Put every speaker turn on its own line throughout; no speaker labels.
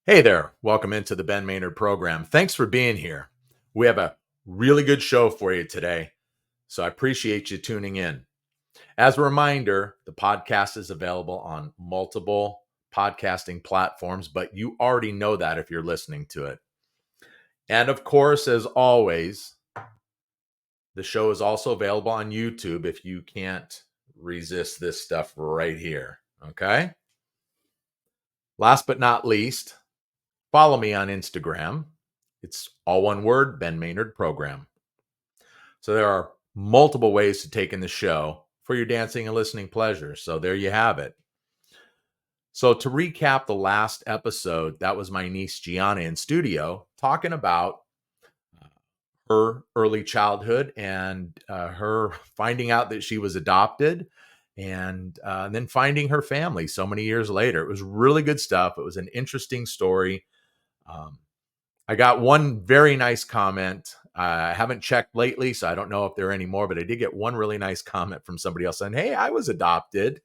Hey there, welcome into the Ben Maynard program. Thanks for being here. We have a really good show for you today, so I appreciate you tuning in. As a reminder, the podcast is available on multiple podcasting platforms, but you already know that if you're listening to it. And of course, as always, the show is also available on YouTube if you can't resist this stuff right here. Okay. Last but not least, follow me on Instagram. It's all one word, Ben Maynard Program. So there are multiple ways to take in the show for your dancing and listening pleasure. So there you have it. So to recap the last episode, that was my niece Gianna in studio talking about her early childhood and her finding out that she was adopted and then finding her family so many years later. It was really good stuff. It was an interesting story. I got one very nice comment. I haven't checked lately, so I don't know if there are any more, but I did get one really nice comment from somebody else saying, "Hey, I was adopted."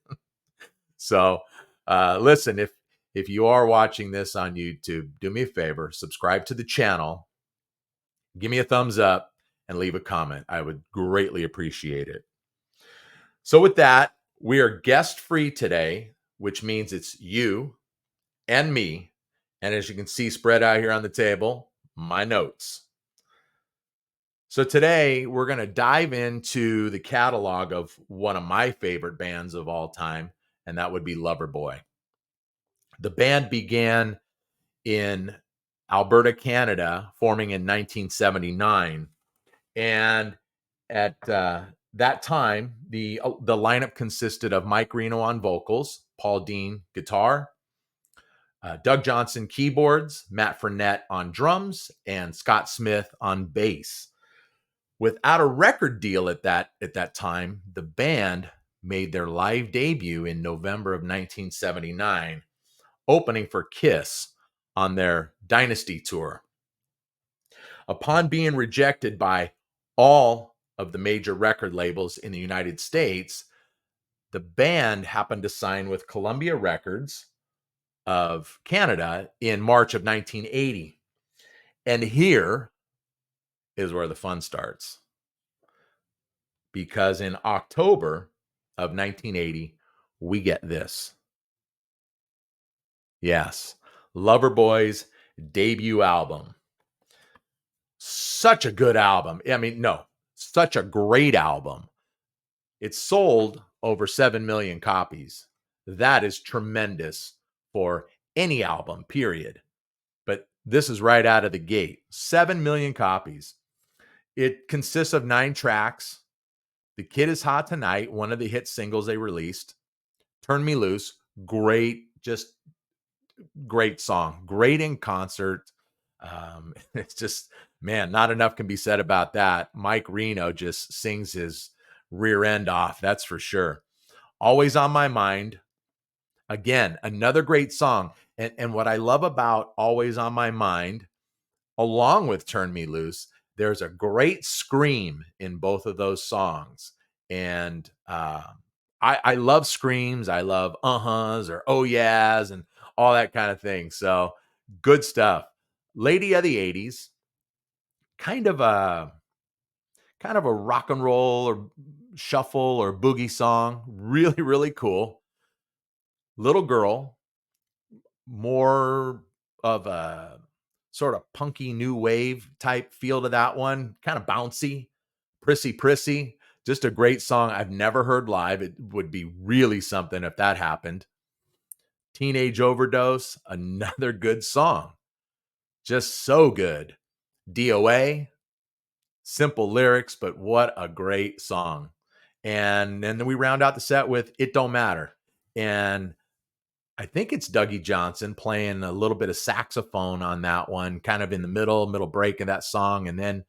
So, listen, if you are watching this on YouTube, do me a favor, subscribe to the channel, give me a thumbs up, and leave a comment. I would greatly appreciate it. So, with that, we are guest free today, which means it's you and me. And as you can see, spread out here on the table, my notes. So today we're going to dive into the catalog of one of my favorite bands of all time, and that would be Loverboy. The band began in Alberta, Canada, forming in 1979. And at that time, the lineup consisted of Mike Reno on vocals, Paul Dean guitar, Doug Johnson keyboards, Matt Frenette on drums, and Scott Smith on bass. Without a record deal at that time, the band made their live debut in November of 1979, opening for Kiss on their Dynasty tour. Upon being rejected by all of the major record labels in the United States, the band happened to sign with Columbia Records of Canada in March of 1980. And here is where the fun starts. Because in October of 1980, we get this. Yes, Loverboy's debut album. Such a good album. I mean, no, such a great album. It sold over 7 million copies. That is tremendous for any album, period. But this is right out of the gate. 7 million copies. It consists of 9 tracks. The Kid Is Hot Tonight, one of the hit singles they released. Turn Me Loose, great, just great song. Great in concert. It's just, man, not enough can be said about that. Mike Reno just sings his rear end off, that's for sure. Always on My Mind. Again, another great song. And what I love about Always on My Mind, along with Turn Me Loose, there's a great scream in both of those songs. And I love screams. I love uh-huhs or oh yeahs and all that kind of thing. So good stuff. Lady of the 80's, kind of a rock and roll or shuffle or boogie song. Really, really cool. Little Girl, more of a sort of punky new wave type feel to that one. Kind of bouncy, prissy. Just a great song. I've never heard live. It would be really something if that happened. Teenage Overdose, another good song. Just so good. DOA, simple lyrics, but what a great song. And then we round out the set with It Don't Matter. And I think it's Dougie Johnson playing a little bit of saxophone on that one, kind of in the middle break of that song. And then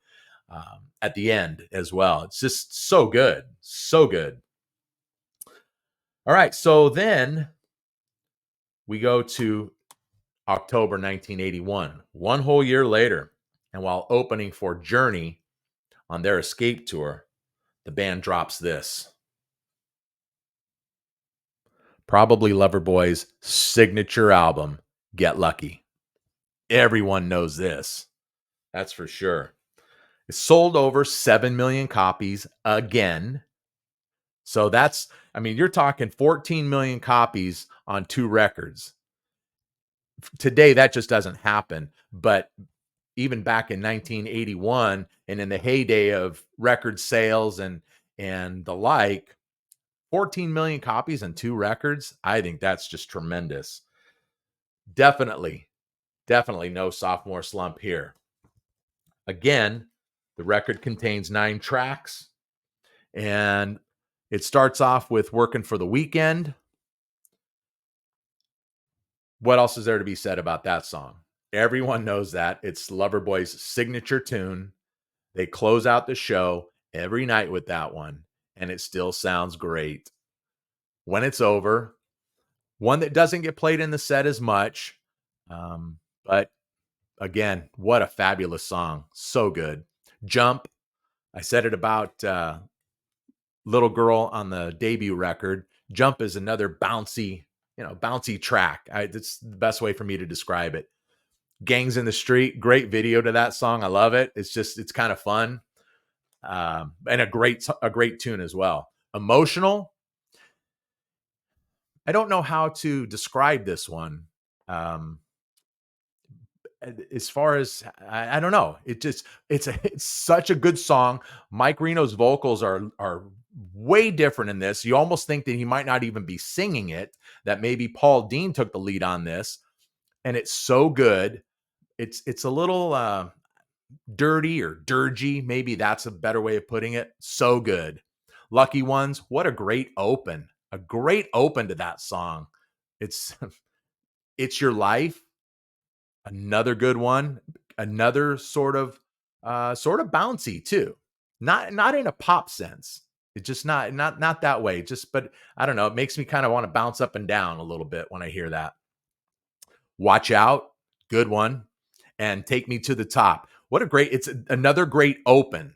at the end as well. It's just so good. So good. All right. So then we go to October 1981, one whole year later. And while opening for Journey on their Escape tour, the band drops this. Probably Loverboy's signature album, Get Lucky. Everyone knows this. That's for sure. It sold over 7 million copies again. So that's, I mean, you're talking 14 million copies on 2 records. Today, that just doesn't happen. But even back in 1981 and in the heyday of record sales and the like, 14 million copies on 2 records, I think that's just tremendous. Definitely, definitely no sophomore slump here. Again, the record contains 9 tracks, and it starts off with Working for the Weekend. What else is there to be said about that song? Everyone knows that. It's Loverboy's signature tune. They close out the show every night with that one, and it still sounds great. When It's Over, one that doesn't get played in the set as much, but again, what a fabulous song. So good. Jump, I said it about Little Girl on the debut record. Jump is another bouncy, bouncy track. It's the best way for me to describe it. Gangs in the Street, great video to that song. I love it. It's kind of fun. And a great tune as well. Emotional. I don't know how to describe this one. As far as I don't know, it's such a good song. Mike Reno's vocals are way different in this. You almost think that he might not even be singing it. That maybe Paul Dean took the lead on this, and it's so good. It's a little dirty or dirgy. Maybe that's a better way of putting it. So good. Lucky Ones. What a great open. A great open to that song. It's It's Your Life. Another good one. Another sort of bouncy too. Not in a pop sense. It's just not that way. But I don't know. It makes me kind of want to bounce up and down a little bit when I hear that. Watch Out. Good one. And Take Me to the Top. It's another great open.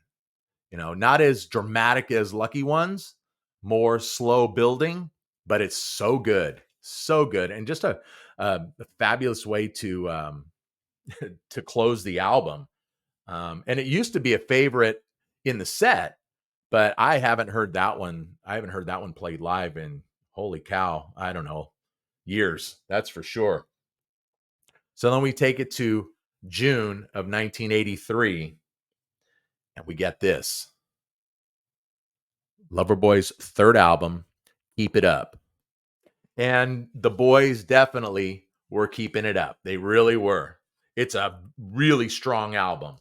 Not as dramatic as Lucky Ones, more slow building, but it's so good. So good. And just a fabulous way to to close the album. And it used to be a favorite in the set, but I haven't heard that one. I haven't heard that one played live in, holy cow, I don't know, years. That's for sure. So then we take it to June of 1983, and we get this. Loverboy's third album, Keep It Up. And the boys definitely were keeping it up. They really were. It's a really strong album.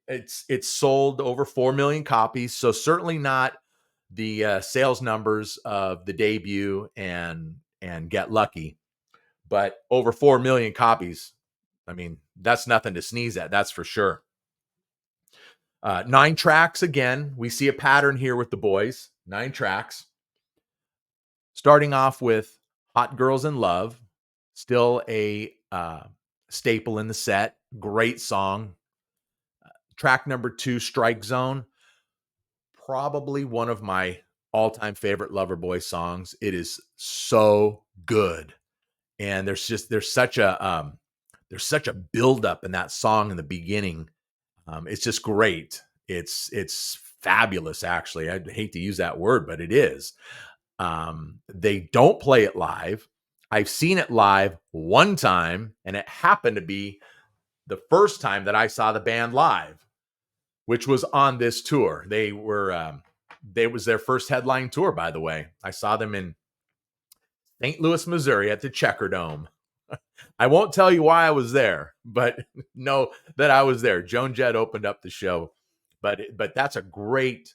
It's sold over 4 million copies, so certainly not the sales numbers of the debut and Get Lucky, but over 4 million copies. I mean, that's nothing to sneeze at. That's for sure. 9 tracks again. We see a pattern here with the boys. 9 tracks. Starting off with Hot Girls in Love, still a staple in the set. Great song. Track number 2, Strike Zone, probably one of my all-time favorite Loverboy songs. It is so good. And there's such a build-up in that song in the beginning. It's just great. It's fabulous, actually. I hate to use that word, but it is. They don't play it live. I've seen it live one time, and it happened to be the first time that I saw the band live, which was on this tour. They was their first headline tour, by the way. I saw them in St. Louis, Missouri at the Checker Dome. I won't tell you why I was there, but know that I was there. Joan Jett opened up the show, but that's a great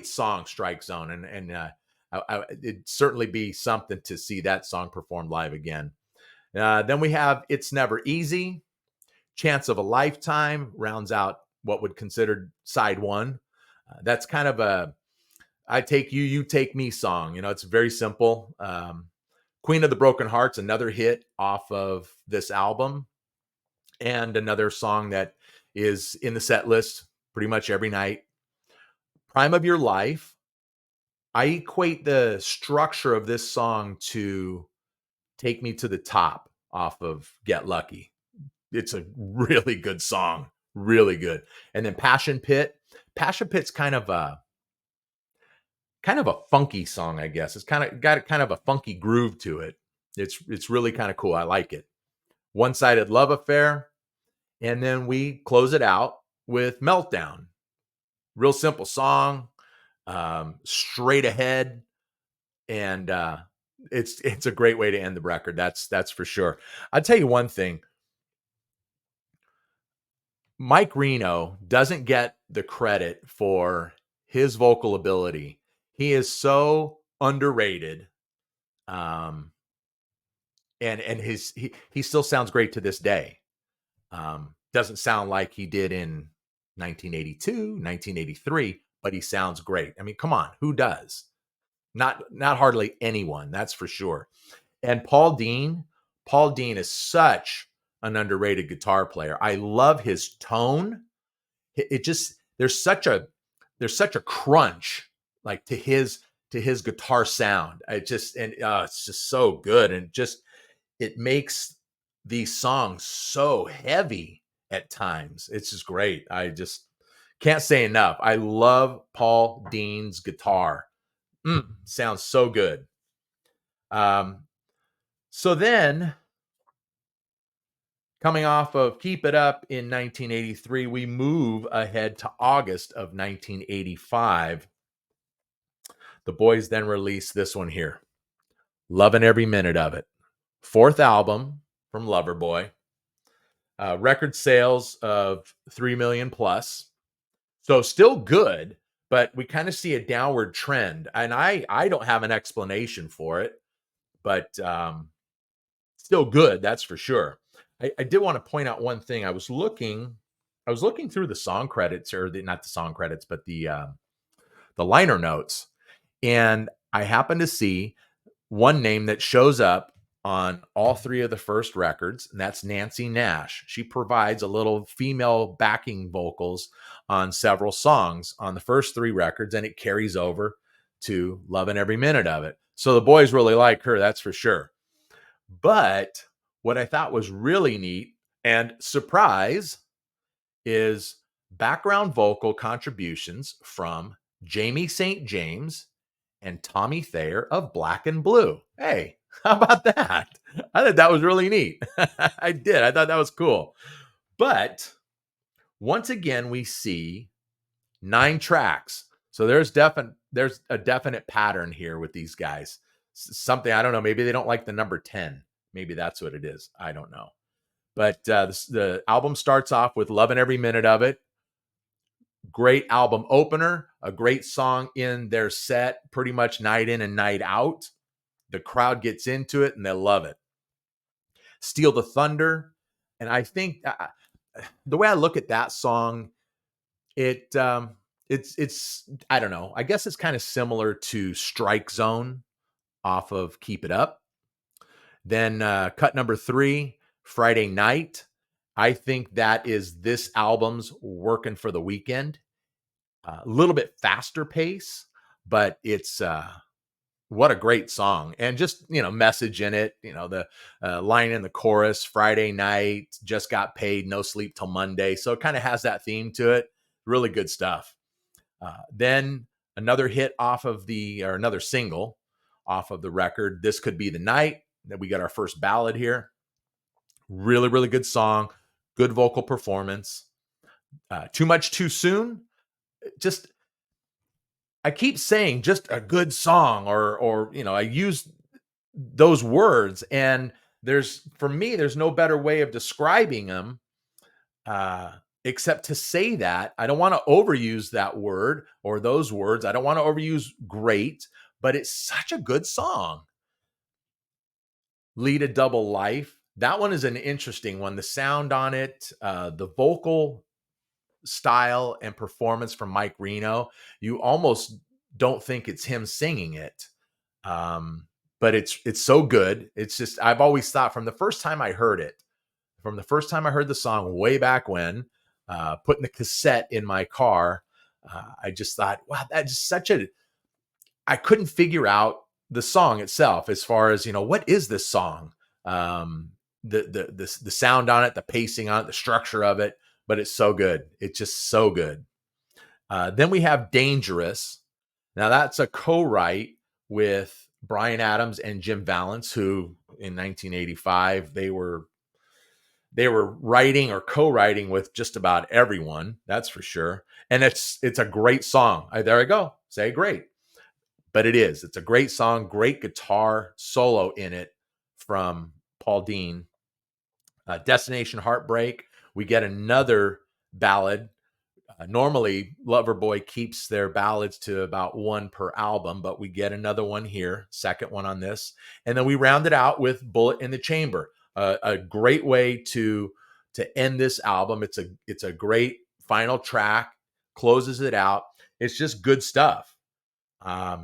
song, Strike Zone, and it'd certainly be something to see that song performed live again. Then we have It's Never Easy. Chance of a Lifetime rounds out what would consider side 1. That's kind of a I take you, you take me song. It's very simple. Queen of the Broken Hearts, another hit off of this album, and another song that is in the set list pretty much every night. Prime of Your Life. I equate the structure of this song to Take Me to the Top off of Get Lucky. it's a really good song, really good. And then Passion Pit. Passion Pit's kind of a funky song, I guess. It's kind of got kind of a funky groove to it. It's really kind of cool. I like it. One-Sided Love Affair, and then we close it out with Meltdown. Real simple song, straight ahead, and it's a great way to end the record. That's for sure. I'll tell you one thing. Mike Reno doesn't get the credit for his vocal ability. He is so underrated. And he still sounds great to this day. Doesn't sound like he did in 1982, 1983, but he sounds great. I mean, come on, who does? Not hardly anyone, that's for sure. And Paul Dean is such an underrated guitar player. I love his tone. It just there's such a crunch like to his guitar sound. It's just so good, and it makes these songs so heavy at times. It's just great. I just can't say enough. I love Paul Dean's guitar. Sounds so good. So then, coming off of Keep It Up in 1983, we move ahead to August of 1985. The boys then release this one here, Loving Every Minute of It. Fourth album from Loverboy. Record sales of 3 million plus. So still good, but we kind of see a downward trend. And I don't have an explanation for it, but still good, that's for sure. I did want to point out one thing. I was looking through the song credits, or not the song credits, but the liner notes, and I happened to see one name that shows up on all three of the first records, and that's Nancy Nash. She provides a little female backing vocals on several songs on the first three records, and it carries over to Loving Every Minute of It. So the boys really like her, that's for sure. But what I thought was really neat and surprise is background vocal contributions from Jamie St. James and Tommy Thayer of Black and Blue. Hey, how about that? I thought that was really neat. I did. I thought that was cool. But once again, we see 9 tracks. So there's a definite pattern here with these guys. Something, I don't know, maybe they don't like the number 10. Maybe that's what it is. I don't know. But the album starts off with Loving Every Minute of It. Great album opener, a great song in their set, pretty much night in and night out. The crowd gets into it and they love it. Steal the Thunder. And I think the way I look at that song, it's I don't know. I guess it's kind of similar to Strike Zone off of Keep It Up. Then cut number 3, Friday Night. I think that is this album's Working for the Weekend. A little bit faster pace, but it's what a great song. And just, message in it, the line in the chorus, Friday night, just got paid, no sleep till Monday. So it kind of has that theme to it. Really good stuff. Then another hit another single off of the record, This Could Be the Night. That we got our first ballad here. Really, really good song. Good vocal performance. Too Much Too Soon. I keep saying just a good song, or I use those words, and for me, there's no better way of describing them except to say that. I don't want to overuse that word or those words. I don't want to overuse great, but it's such a good song. Lead a Double Life. That one is an interesting one. The sound on it, the vocal style and performance from Mike Reno, you almost don't think it's him singing it. But it's so good. It's just, I've always thought from the first time I heard the song way back when, putting the cassette in my car, I just thought, wow, that's I couldn't figure out the song itself as far as, what is this song? the sound on it, the pacing on it, the structure of it, but it's so good. It's just so good. Then we have Dangerous. Now that's a co-write with Bryan Adams and Jim Vallance, who in 1985 they were writing or co-writing with just about everyone. That's for sure. And it's a great song. There I go. Say great. But it is. It's a great song, great guitar solo in it from Paul Dean. Destination Heartbreak. We get another ballad. Normally, Loverboy keeps their ballads to about one per album, but we get another one here, second one on this. And then we round it out with Bullet in the Chamber, a great way to end this album. It's a great final track, closes it out. It's just good stuff. I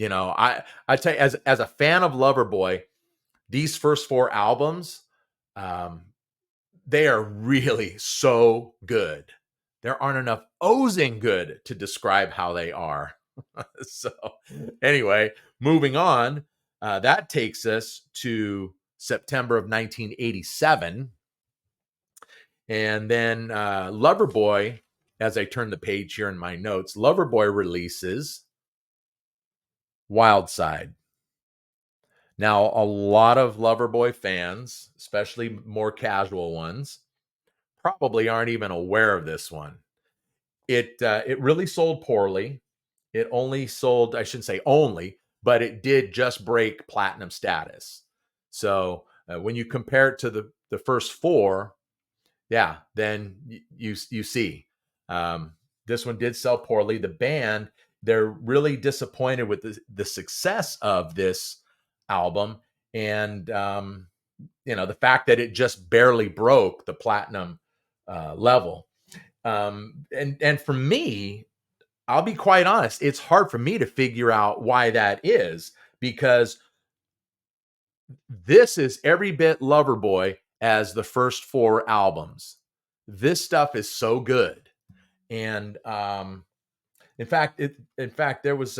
tell you, as a fan of Loverboy, these first four albums, they are really so good. There aren't enough O's in good to describe how they are. So anyway, moving on, that takes us to September of 1987. And then Loverboy, as I turn the page here in my notes, Loverboy releases Wild Side. Now, a lot of Loverboy fans, especially more casual ones, probably aren't even aware of this one. It really sold poorly. It only sold, I shouldn't say only, but it did just break platinum status. So when you compare it to the first four, yeah, then you see this one did sell poorly. The band, they're really disappointed with the success of this album, and the fact that it just barely broke the platinum level. And for me, I'll be quite honest, it's hard for me to figure out why that is, because this is every bit Loverboy as the first four albums. This stuff is so good. And in fact, there was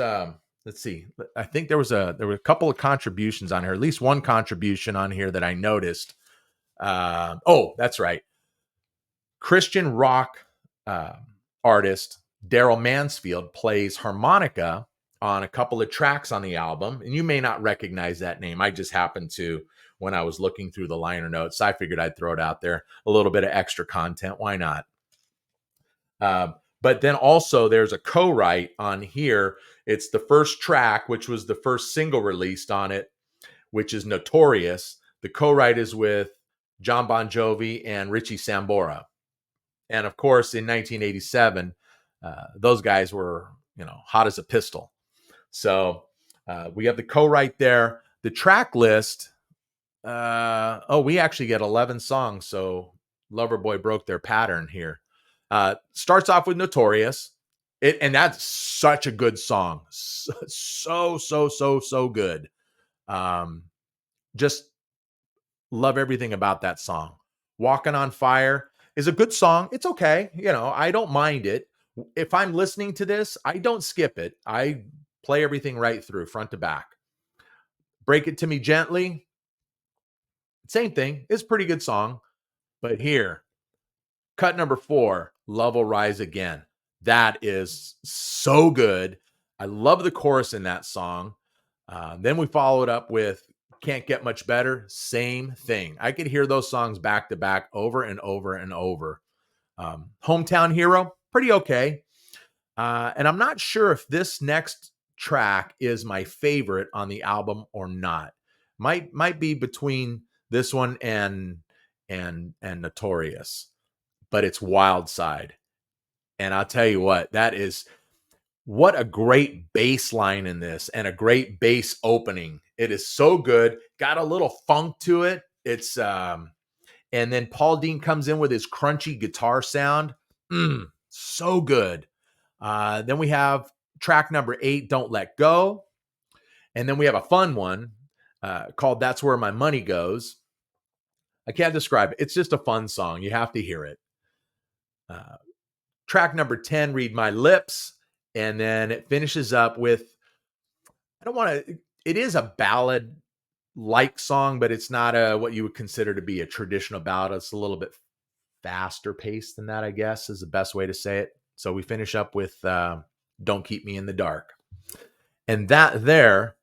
let's see, I think there were a couple of contributions on here, at least one contribution on here that I noticed. Oh, that's right. Christian rock artist Daryl Mansfield plays harmonica on a couple of tracks on the album, and you may not recognize that name. I just happened to, when I was looking through the liner notes, I figured I'd throw it out there, a little bit of extra content. Why not? But then also there's a co-write on here. It's the first track, which was the first single released on it, which is Notorious. The co-write is with John Bon Jovi and Richie Sambora. And of course, in 1987, those guys were, hot as a pistol. So we have the co-write there. The track list, we actually get 11 songs. So Loverboy broke their pattern here. Starts off with Notorious. And that's such a good song. So good. Just love everything about that song. Walking on Fire is a good song. It's okay. I don't mind it. If I'm listening to this, I don't skip it. I play everything right through, front to back. Break It to Me Gently. Same thing. It's a pretty good song. But here, cut number 4, Love Will Rise Again. That is so good. I love the chorus in that song. Then we follow it up with Can't Get Much Better. Same thing. I could hear those songs back to back over and over and over. Hometown Hero, pretty okay. And I'm not sure if this next track is my favorite on the album or not. Might be between this one and Notorious, but it's Wild Side. And I'll tell you what a great bass line in this, and a great bass opening. It is so good. Got a little funk to it. It's and then Paul Dean comes in with his crunchy guitar sound. So good. Then we have track number 8, Don't Let Go. And then we have a fun one called That's Where My Money Goes. I can't describe it. It's just a fun song. You have to hear it. Track number 10, Read My Lips. And then it finishes up with, it is a ballad, like song, but it's not a what you would consider to be a traditional ballad. It's a little bit faster paced than that, I guess, is the best way to say it. So we finish up with Don't Keep Me in the Dark. And that there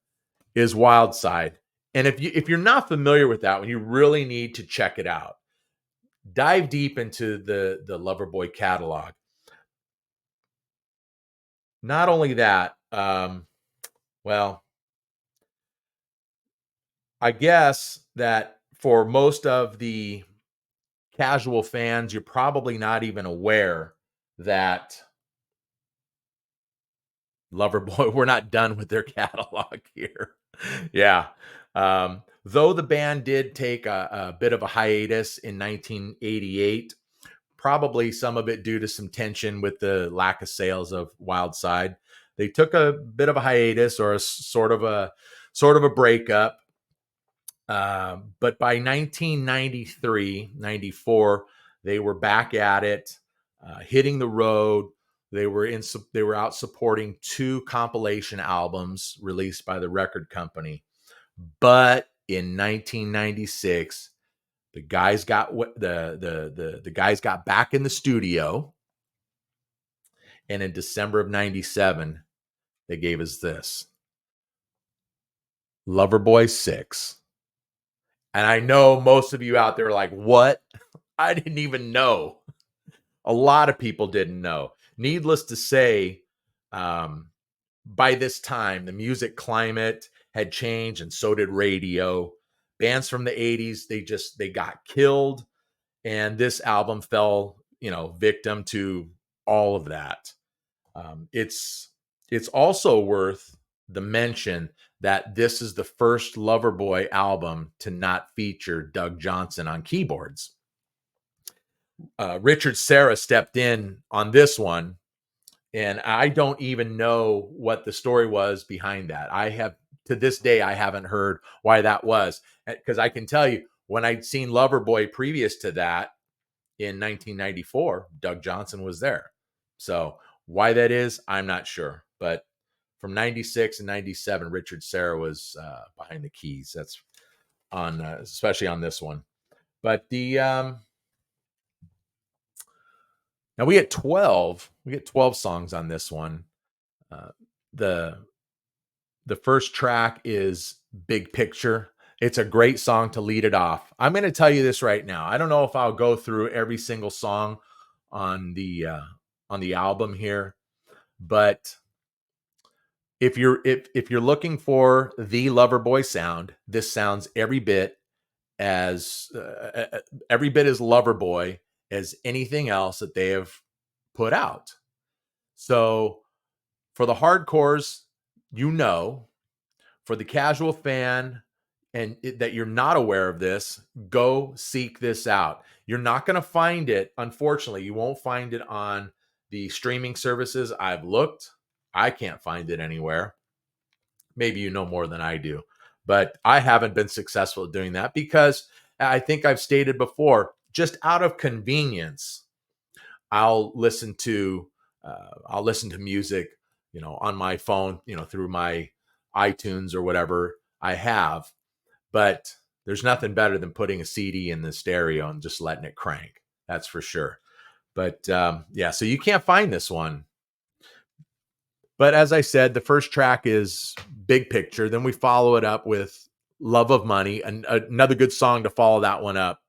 is Wild Side. And if you're not familiar with that one, you really need to check it out. Dive deep into the Loverboy catalog. Not only that, well, I guess that for most of the casual fans, you're probably not even aware that Loverboy, we're not done with their catalog here. Yeah. Though the band did take a bit of a hiatus in 1988, probably some of it due to some tension with the lack of sales of Wild Side. They took a bit of a hiatus or a sort of a breakup. But by 1993, 94, they were back at it, hitting the road. They were out supporting 2 compilation albums released by the record company. But in 1996, the guys got the guys got back in the studio, and in December of 97, they gave us this Loverboy 6. And I know most of you out there are like, what? I didn't even know. A lot of people didn't know. Needless to say, by this time, the music climate had changed, and so did radio. Bands from the 80s, they got killed, and this album fell, victim to all of that. It's also worth the mention that this is the first Loverboy album to not feature Doug Johnson on keyboards. Richard Serra stepped in on this one, and I don't even know what the story was behind that. To this day, I haven't heard why that was, because I can tell you, when I'd seen Loverboy previous to that in 1994, Doug Johnson was there. So why that is, I'm not sure. But from 96 and 97, Richard Serra was behind the keys. That's on, especially on this one. But now we get 12. We get 12 songs on this one. The first track is Big Picture. It's a great song to lead it off. I'm going to tell you this right now. I don't know if I'll go through every single song on the album here, but if you're looking for the Loverboy sound, this sounds every bit as Loverboy as anything else that they have put out. So for the hardcores, for the casual fan, and that you're not aware of this, go seek this out. You're not going to find it. Unfortunately, you won't find it on the streaming services. I've looked. I can't find it anywhere. Maybe you know more than I do, but I haven't been successful at doing that because I think I've stated before, just out of convenience, I'll listen to music, on my phone, through my iTunes or whatever I have. But there's nothing better than putting a CD in the stereo and just letting it crank. That's for sure. But yeah, so you can't find this one. But as I said, the first track is Big Picture. Then we follow it up with Love of Money, and another good song to follow that one up.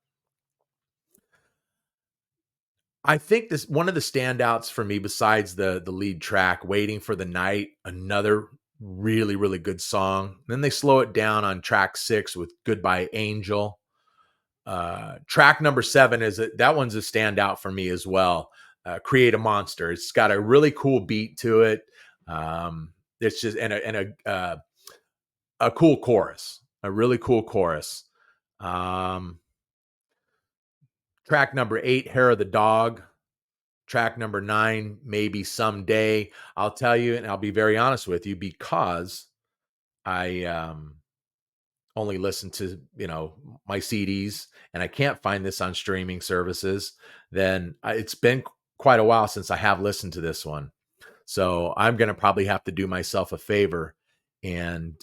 I think this one of the standouts for me, besides the lead track, Waiting for the Night, another really, really good song. Then they slow it down on track 6 with Goodbye Angel. Track number 7 that one's a standout for me as well. Create a Monster. It's got a really cool beat to it. It's just and a cool chorus, a really cool chorus. Track number 8, Hair of the Dog. Track number 9, Maybe Someday. I'll tell you, and I'll be very honest with you, because I only listen to my CDs, and I can't find this on streaming services. Then it's been quite a while since I have listened to this one. So I'm going to probably have to do myself a favor and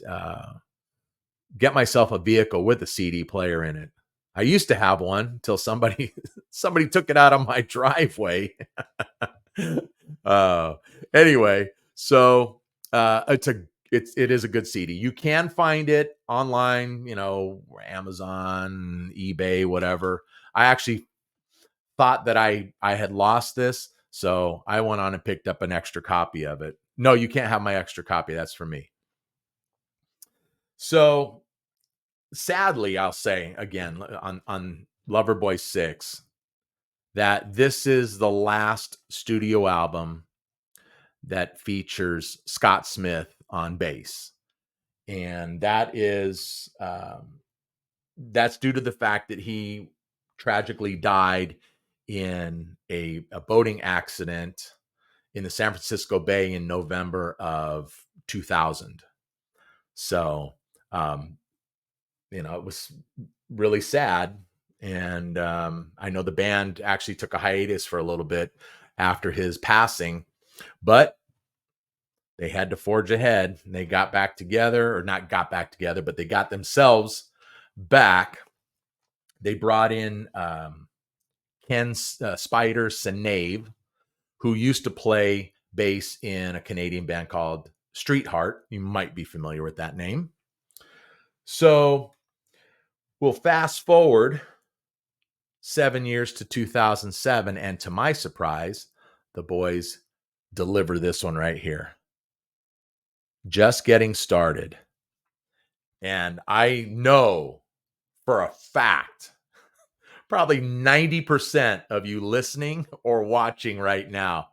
get myself a vehicle with a CD player in it. I used to have one until somebody somebody took it out of my driveway. uh, anyway, so it is a good CD. You can find it online, Amazon, eBay, whatever. I actually thought that I had lost this, so I went on and picked up an extra copy of it. No, you can't have my extra copy. That's for me. So sadly, I'll say again on Loverboy 6 that this is the last studio album that features Scott Smith on bass. And that's due to the fact that he tragically died in a boating accident in the San Francisco Bay in November of 2000. So, it was really sad. And I know the band actually took a hiatus for a little bit after his passing, but they had to forge ahead. And they got back together, or not got back together, but they got themselves back. They brought in Ken Spider Senave, who used to play bass in a Canadian band called Street Heart. You might be familiar with that name. So we'll fast forward 7 years to 2007. And to my surprise, the boys deliver this one right here. Just Getting Started. And I know for a fact, probably 90% of you listening or watching right now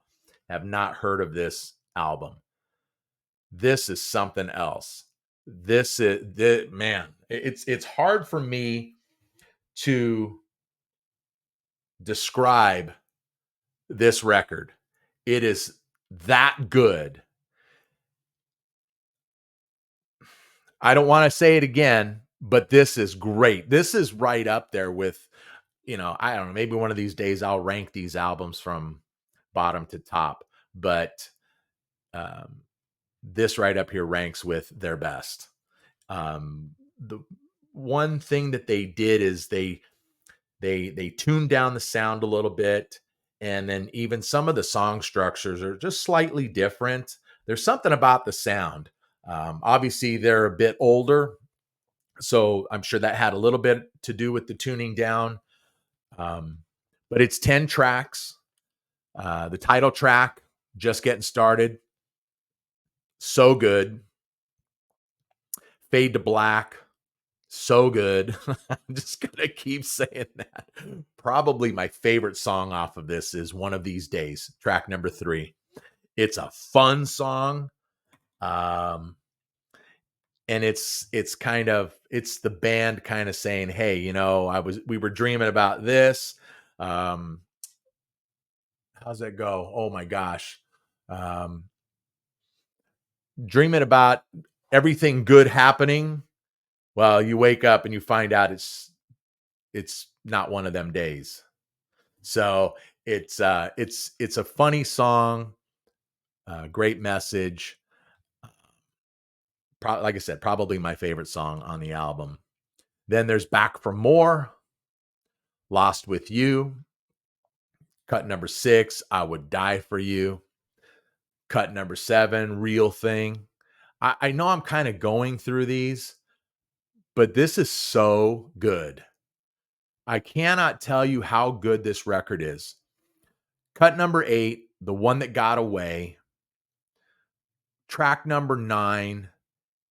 have not heard of this album. This is something else. Man, it's hard for me to describe this record. It is that good. I don't want to say it again, but this is great. This is right up there with, I don't know, maybe one of these days I'll rank these albums from bottom to top, but this right up here ranks with their best. The one thing that they did is they tuned down the sound a little bit, and then even some of the song structures are just slightly different. There's something about the sound. Obviously, they're a bit older, so I'm sure that had a little bit to do with the tuning down. But it's 10 tracks. The title track, Just Getting Started, so good. Fade to Black, so good. I'm just going to keep saying that. Probably my favorite song off of this is One of These Days, track number 3. It's a fun song. And it's the band kind of saying, hey, we were dreaming about this. How's that go? Oh my gosh. Dreaming about everything good happening. Well, you wake up and you find out it's not one of them days. So it's a funny song, great message. Like I said, probably my favorite song on the album. Then there's Back for More, Lost with You, cut number 6, I Would Die for You, cut number 7, Real Thing. I know I'm kind of going through these, but this is so good. I cannot tell you how good this record is. Cut number 8, The One That Got Away. Track number 9,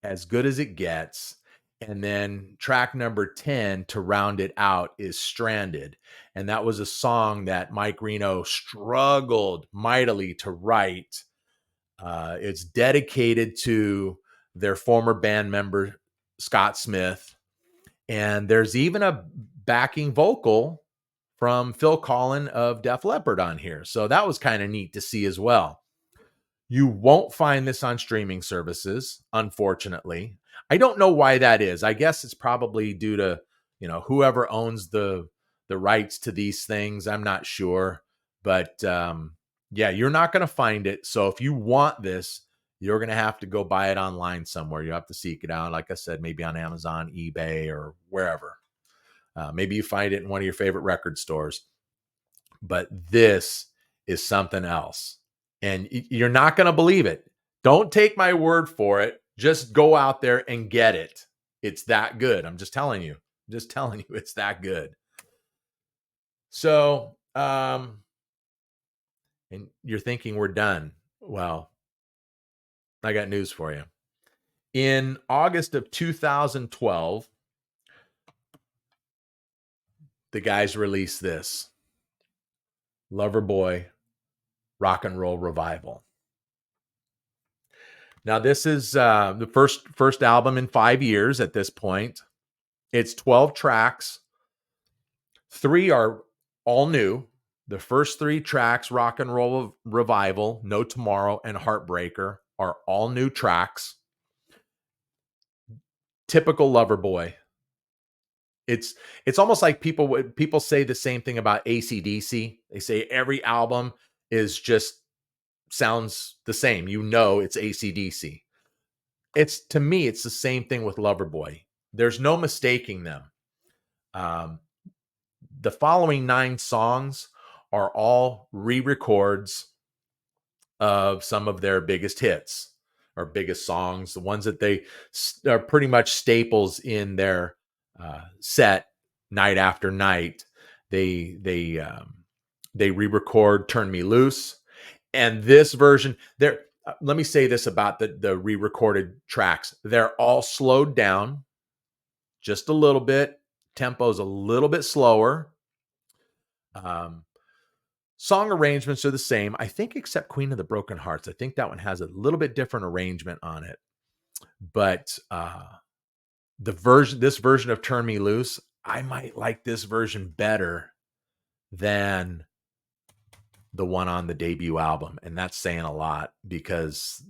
As Good as It Gets. And then track number 10 to round it out is Stranded. And that was a song that Mike Reno struggled mightily to write. It's dedicated to their former band member, Scott Smith. And there's even a backing vocal from Phil Collen of Def Leppard on here. So that was kind of neat to see as well. You won't find this on streaming services, unfortunately. I don't know why that is. I guess it's probably due to, whoever owns the rights to these things. I'm not sure. But yeah, you're not going to find it. So if you want this, you're going to have to go buy it online somewhere. You have to seek it out. Like I said, maybe on Amazon, eBay, or wherever. Maybe you find it in one of your favorite record stores. But this is something else. And you're not going to believe it. Don't take my word for it. Just go out there and get it. It's that good. I'm just telling you. It's that good. So, and you're thinking we're done. Well, I got news for you. In August of 2012, the guys released this Loverboy Rock and Roll Revival. Now, this is the first album in 5 years at this point. It's 12 tracks. 3 are all new. The first 3 tracks, Rock and Roll Revival, No Tomorrow, and Heartbreaker, are all new tracks. Typical Loverboy. It's almost like people say the same thing about AC/DC. They say every album is just sounds the same. You know it's AC/DC. To me, it's the same thing with Loverboy. There's no mistaking them. The following 9 songs are all re-records of some of their biggest hits or biggest songs, the ones that they are pretty much staples in their set night after night. They re-record Turn Me Loose, and this version there. Let me say this about the re-recorded tracks. They're all slowed down just a little bit. Tempo's a little bit slower. Song arrangements are the same, I think, except Queen of the Broken Hearts. I think that one has a little bit different arrangement on it. But this version of Turn Me Loose, I might like this version better than the one on the debut album. And that's saying a lot, because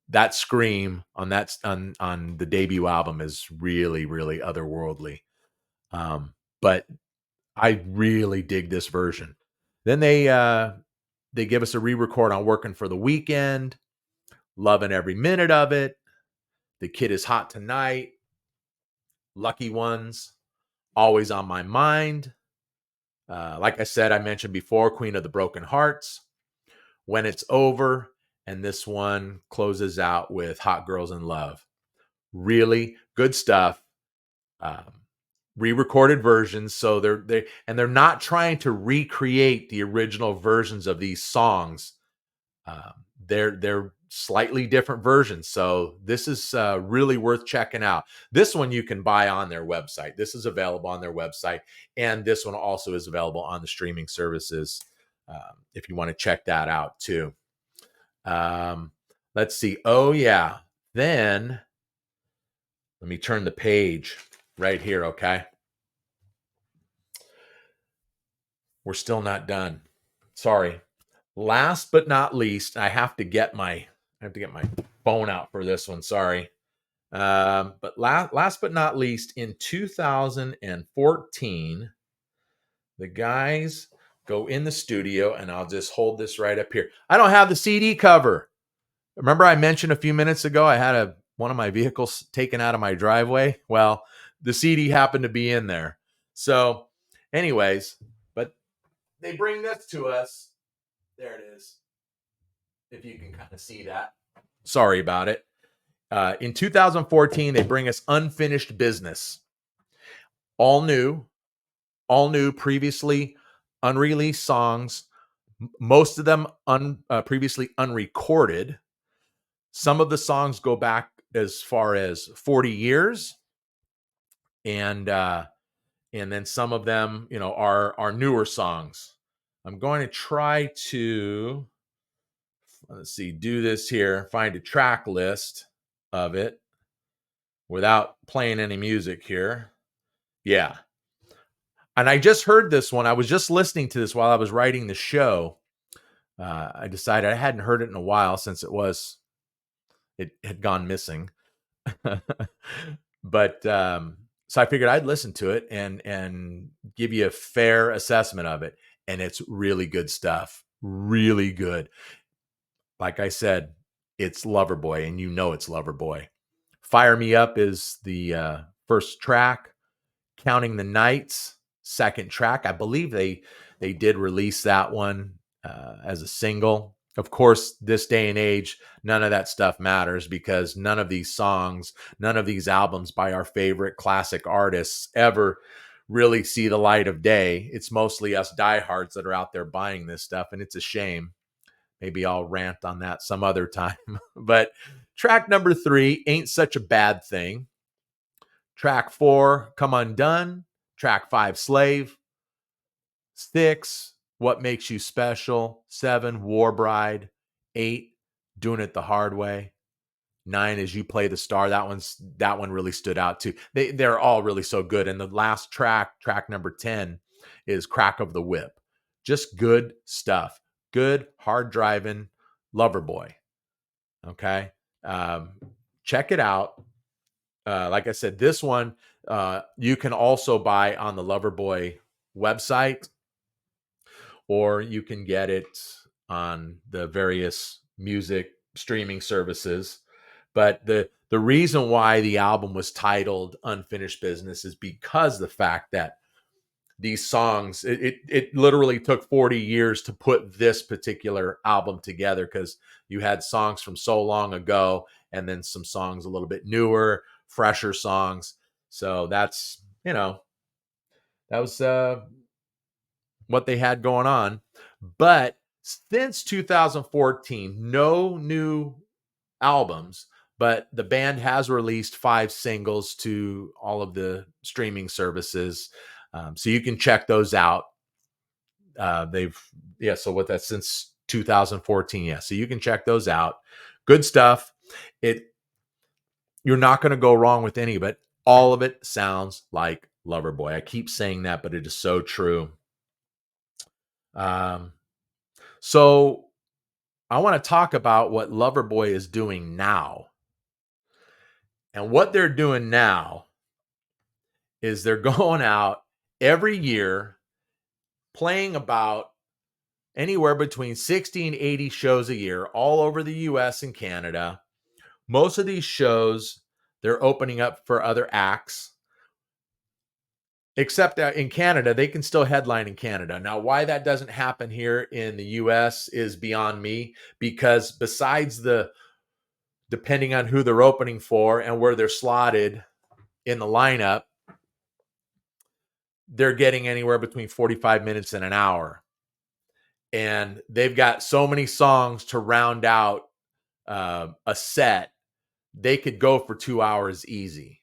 that scream on the debut album is really, really otherworldly. But I really dig this version. Then they give us a re-record on Working for the Weekend, Loving Every Minute of It, The Kid Is Hot Tonight, Lucky Ones, Always on My Mind. Like I said, I mentioned before, Queen of the Broken Hearts, When It's Over, and this one closes out with Hot Girls in Love. Really good stuff. Re-recorded versions, so they're not trying to recreate the original versions of these songs. They're slightly different versions, so this is really worth checking out. This one you can buy on their website. This is available on their website, and this one also is available on the streaming services if you want to check that out too. Let's see. Oh yeah, then let me turn the page right here. Okay. We're still not done. Sorry. Last but not least, I have to get my phone out for this one. Sorry. But last but not least, in 2014, the guys go in the studio, and I'll just hold this right up here. I don't have the CD cover. Remember I mentioned a few minutes ago I had one of my vehicles taken out of my driveway? Well, the CD happened to be in there. So anyways, but they bring this to us. There it is. If you can kind of see that. Sorry about it. In 2014, they bring us Unfinished Business. All new, previously unreleased songs. Most of them previously unrecorded. Some of the songs go back as far as 40 years. And then some of them, are newer songs. I'm going to try to, do this here, find a track list of it without playing any music here. Yeah. And I just heard this one. I was just listening to this while I was writing the show. I decided I hadn't heard it in a while since it had gone missing. But so I figured I'd listen to it and give you a fair assessment of it. And it's really good stuff. Really good. Like I said, it's Loverboy, and you know it's Loverboy. Fire Me Up is the first track. Counting the Nights, second track. I believe they did release that one as a single. Of course, this day and age, none of that stuff matters because none of these songs, none of these albums by our favorite classic artists ever really see the light of day. It's mostly us diehards that are out there buying this stuff, and it's a shame. Maybe I'll rant on that some other time. But track number 3, Ain't Such a Bad Thing. Track 4, Come Undone. Track 5, Slave. 6, What Makes You Special. 7, War Bride. 8, Doing It the Hard Way. 9 is You Play the Star. That one really stood out too. They're all really so good. And the last track number 10, is Crack of the Whip. Just good stuff. Good, hard driving Loverboy. Okay. Check it out. Like I said, this one you can also buy on the Loverboy website, or you can get it on the various music streaming services. But the reason why the album was titled Unfinished Business is because the fact that these songs, it literally took 40 years to put this particular album together, because you had songs from so long ago and then some songs a little bit newer, fresher songs. So that's, that was what they had going on. But since 2014, no new albums, but the band has released 5 singles to all of the streaming services. So you can check those out. So what that's since 2014. Yeah. So you can check those out. Good stuff. You're not going to go wrong with any of it. All of it sounds like Loverboy. I keep saying that, but it is so true. So I want to talk about what Loverboy is doing now. And what they're doing now is they're going out every year playing about anywhere between 60 and 80 shows a year all over the US and Canada. Most of these shows, they're opening up for other acts. Except that in Canada, they can still headline in Canada. Now, why that doesn't happen here in the US is beyond me, because besides depending on who they're opening for and where they're slotted in the lineup, they're getting anywhere between 45 minutes and an hour. And they've got so many songs to round out a set. They could go for 2 hours easy.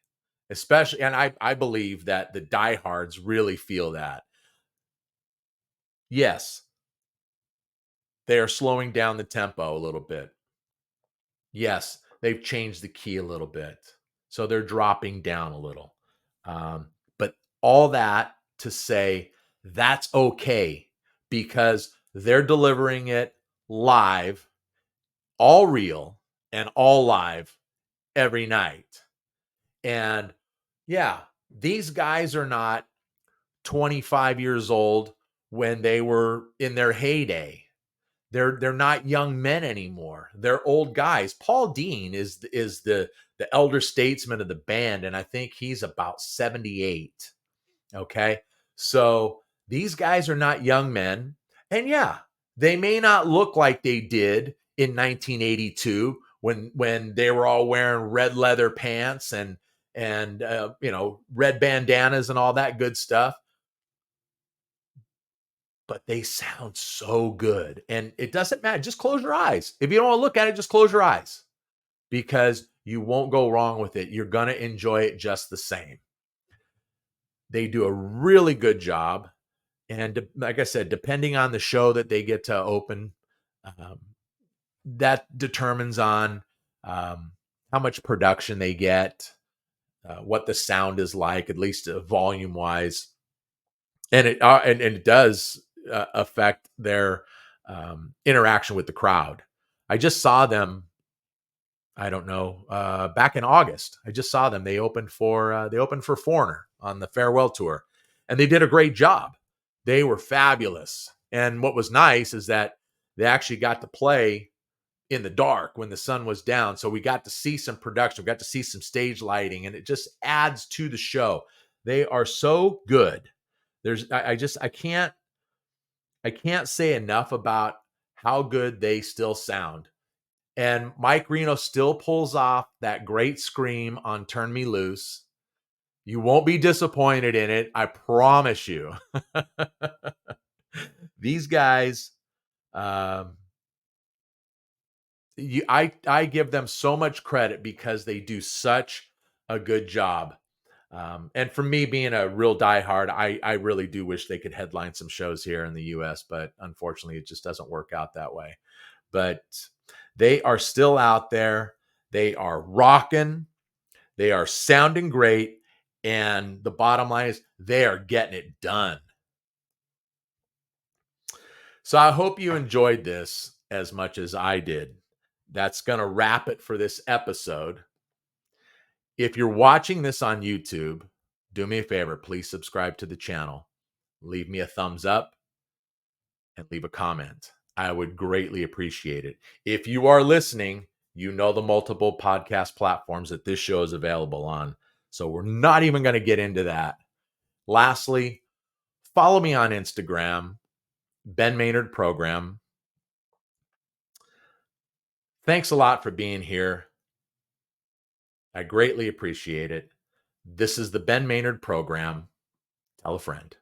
Especially, and I believe that the diehards really feel that. Yes, they are slowing down the tempo a little bit. Yes, they've changed the key a little bit. So they're dropping down a little. But all that to say that's okay, because they're delivering it live, all real and all live every night. And yeah, these guys are not 25 years old when they were in their heyday. They're not young men anymore. They're old guys. Paul Dean is the elder statesman of the band, and I think he's about 78. Okay, so these guys are not young men, and yeah, they may not look like they did in 1982 when they were all wearing red leather pants and red bandanas and all that good stuff. But they sound so good. And it doesn't matter. Just close your eyes. If you don't want to look at it, just close your eyes, because you won't go wrong with it. You're going to enjoy it just the same. They do a really good job. And like I said, depending on the show that they get to open, that determines on how much production they get, what the sound is like, at least volume wise. And it does affect their interaction with the crowd. I just saw them, I don't know, back in August. I just saw them. They opened for Foreigner on the farewell tour, and they did a great job. They were fabulous. And what was nice is that they actually got to play in the dark when the sun was down. So we got to see some production, we got to see some stage lighting, and it just adds to the show. They are so good. I can't say enough about how good they still sound. And Mike Reno still pulls off that great scream on Turn Me Loose. You won't be disappointed in it, I promise you. These guys, um, I give them so much credit because they do such a good job. And for me, being a real diehard, I really do wish they could headline some shows here in the U.S., but unfortunately, it just doesn't work out that way. But they are still out there. They are rocking. They are sounding great. And the bottom line is they are getting it done. So I hope you enjoyed this as much as I did. That's going to wrap it for this episode. If you're watching this on YouTube, do me a favor, please subscribe to the channel. Leave me a thumbs up and leave a comment. I would greatly appreciate it. If you are listening, you know the multiple podcast platforms that this show is available on. So we're not even going to get into that. Lastly, follow me on Instagram, Ben Maynard Program. Thanks a lot for being here. I greatly appreciate it. This is the Ben Maynard Program. Tell a friend.